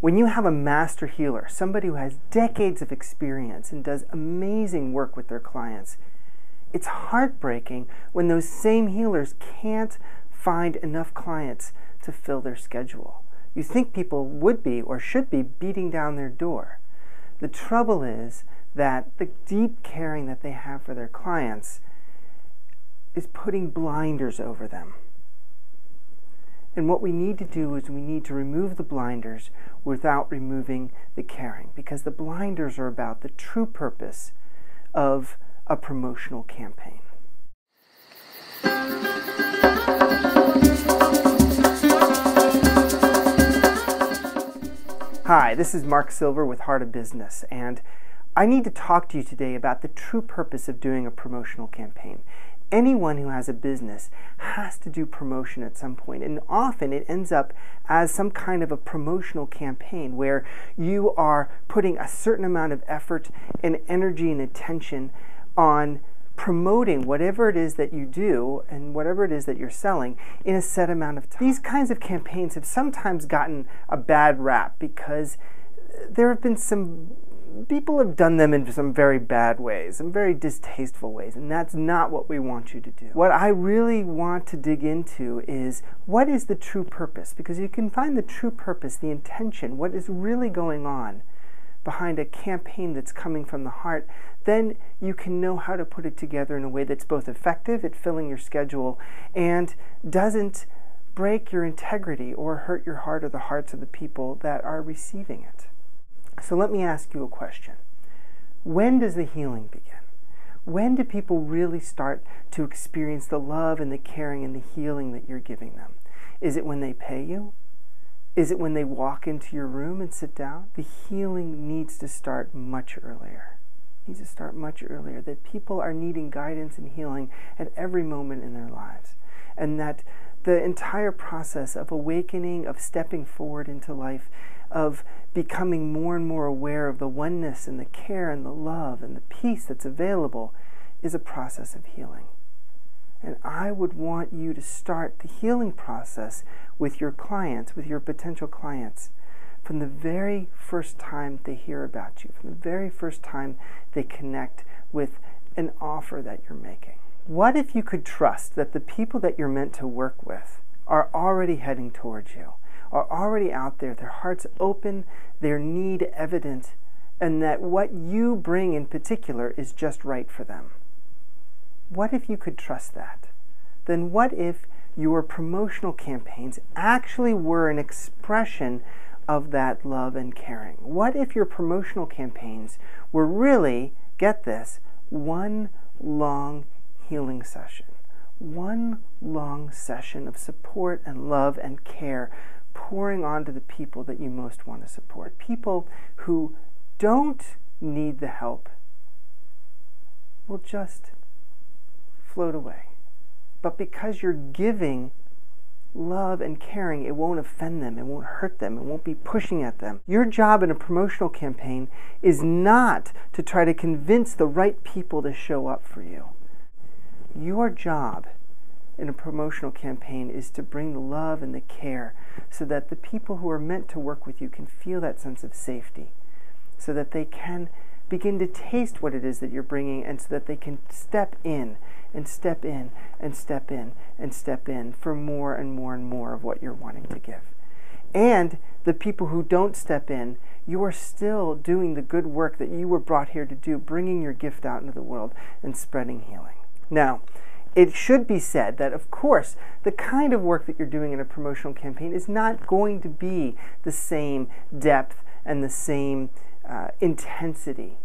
When you have a master healer, somebody who has decades of experience and does amazing work with their clients, it's heartbreaking when those same healers can't find enough clients to fill their schedule. You think people would be or should be beating down their door. The trouble is that the deep caring that they have for their clients is putting blinders over them. And what we need to do is we need to remove the blinders without removing the caring, because the blinders are about the true purpose of a promotional campaign. Hi, this is Mark Silver with Heart of Business, and I need to talk to you today about the true purpose of doing a promotional campaign. Anyone who has a business has to do promotion at some point, and often it ends up as some kind of a promotional campaign where you are putting a certain amount of effort and energy and attention on promoting whatever it is that you do and whatever it is that you're selling in a set amount of time. These kinds of campaigns have sometimes gotten a bad rap because there have been some people have done them in some very bad ways, some very distasteful ways, and that's not what we want you to do. What I really want to dig into is what is the true purpose, because you can find the true purpose, the intention, what is really going on behind a campaign that's coming from the heart. Then you can know how to put it together in a way that's both effective at filling your schedule and doesn't break your integrity or hurt your heart or the hearts of the people that are receiving it. So let me ask you a question. When does the healing begin? When do people really start to experience the love and the caring and the healing that you're giving them? Is it when they pay you? Is it when they walk into your room and sit down? The healing needs to start much earlier. It needs to start much earlier. That people are needing guidance and healing at every moment in their lives. And that the entire process of awakening, of stepping forward into life, of becoming more and more aware of the oneness and the care and the love and the peace that's available is a process of healing. And I would want you to start the healing process with your clients, with your potential clients, from the very first time they hear about you, from the very first time they connect with an offer that you're making. What if you could trust that the people that you're meant to work with are already heading towards you, are already out there, their hearts open, their need evident, and that what you bring in particular is just right for them? What if you could trust that? Then what if your promotional campaigns actually were an expression of that love and caring? What if your promotional campaigns were really, get this, one long healing session? One long session of support and love and care pouring onto the people that you most want to support. People who don't need the help will just float away. But because you're giving love and caring, it won't offend them, it won't hurt them, it won't be pushing at them. Your job in a promotional campaign is not to try to convince the right people to show up for you. Your job in a promotional campaign is to bring the love and the care so that the people who are meant to work with you can feel that sense of safety, so that they can begin to taste what it is that you're bringing, and so that they can step in and step in and step in and step in for more and more and more of what you're wanting to give. And the people who don't step in, you are still doing the good work that you were brought here to do, bringing your gift out into the world and spreading healing. Now, it should be said that, of course, the kind of work that you're doing in a promotional campaign is not going to be the same depth and the same intensity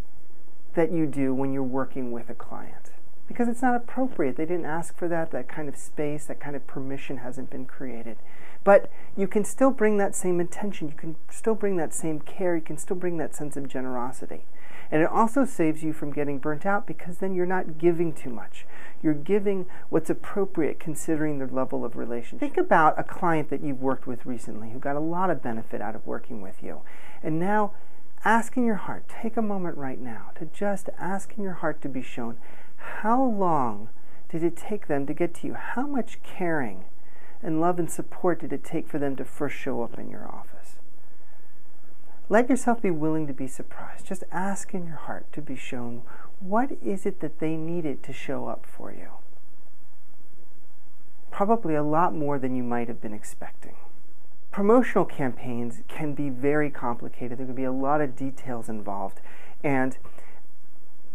that you do when you're working with a client, because it's not appropriate. They didn't ask for that. That kind of space, that kind of permission hasn't been created. But you can still bring that same intention. You can still bring that same care. You can still bring that sense of generosity. And it also saves you from getting burnt out, because then you're not giving too much. You're giving what's appropriate considering their level of relationship. Think about a client that you've worked with recently who got a lot of benefit out of working with you. And now ask in your heart, take a moment right now to just ask in your heart to be shown, how long did it take them to get to you? How much caring and love and support did it take for them to first show up in your office? Let yourself be willing to be surprised. Just ask in your heart to be shown, what is it that they needed to show up for you? Probably a lot more than you might have been expecting. Promotional campaigns can be very complicated. There can be a lot of details involved. And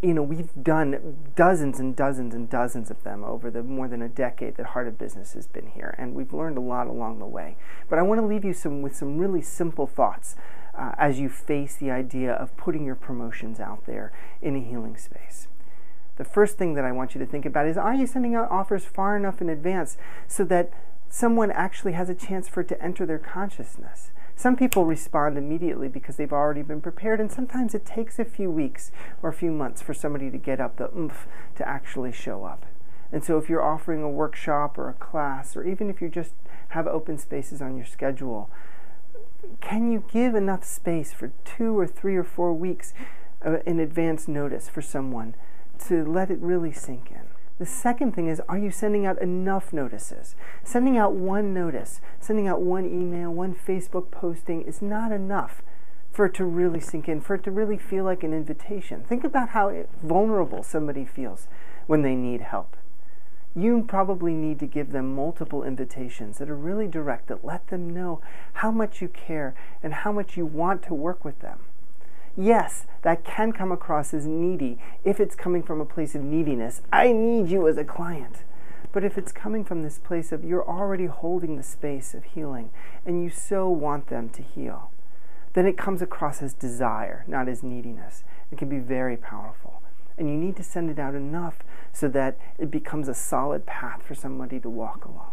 we've done dozens and dozens and dozens of them over the more than a decade that Heart of Business has been here, and we've learned a lot along the way. But I want to leave you with some really simple thoughts as you face the idea of putting your promotions out there in a healing space. The first thing that I want you to think about is, are you sending out offers far enough in advance so that someone actually has a chance for it to enter their consciousness? Some people respond immediately because they've already been prepared, and sometimes it takes a few weeks or a few months for somebody to get up the oomph to actually show up. And so if you're offering a workshop or a class, or even if you just have open spaces on your schedule, can you give enough space for 2 or 3 or 4 weeks in advance notice for someone to let it really sink in? The second thing is, are you sending out enough notices? Sending out one notice, sending out one email, one Facebook posting is not enough for it to really sink in, for it to really feel like an invitation. Think about how vulnerable somebody feels when they need help. You probably need to give them multiple invitations that are really direct, that let them know how much you care and how much you want to work with them. Yes, that can come across as needy if it's coming from a place of neediness. I need you as a client. But if it's coming from this place of you're already holding the space of healing and you so want them to heal, then it comes across as desire, not as neediness. It can be very powerful. And you need to send it out enough so that it becomes a solid path for somebody to walk along.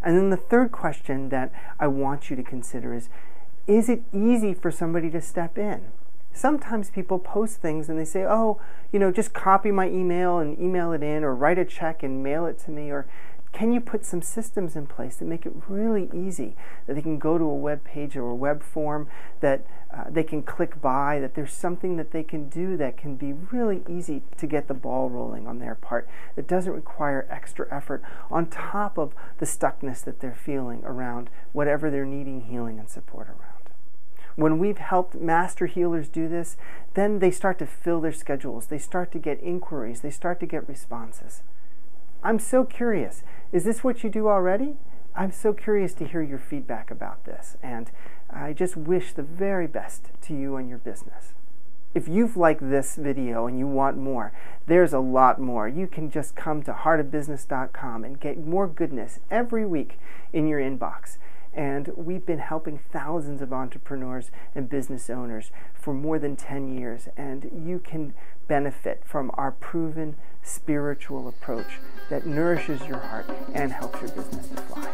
And then the third question that I want you to consider is it easy for somebody to step in? Sometimes people post things and they say, just copy my email and email it in, or write a check and mail it to me, or can you put some systems in place that make it really easy, that they can go to a web page or a web form, that they can click by, that there's something that they can do that can be really easy to get the ball rolling on their part, that doesn't require extra effort on top of the stuckness that they're feeling around whatever they're needing healing and support around. When we've helped master healers do this, then they start to fill their schedules. They start to get inquiries. They start to get responses. I'm so curious. Is this what you do already? I'm so curious to hear your feedback about this. And I just wish the very best to you and your business. If you've liked this video and you want more, there's a lot more. You can just come to heartofbusiness.com and get more goodness every week in your inbox. And we've been helping thousands of entrepreneurs and business owners for more than 10 years. And you can benefit from our proven spiritual approach that nourishes your heart and helps your business to fly.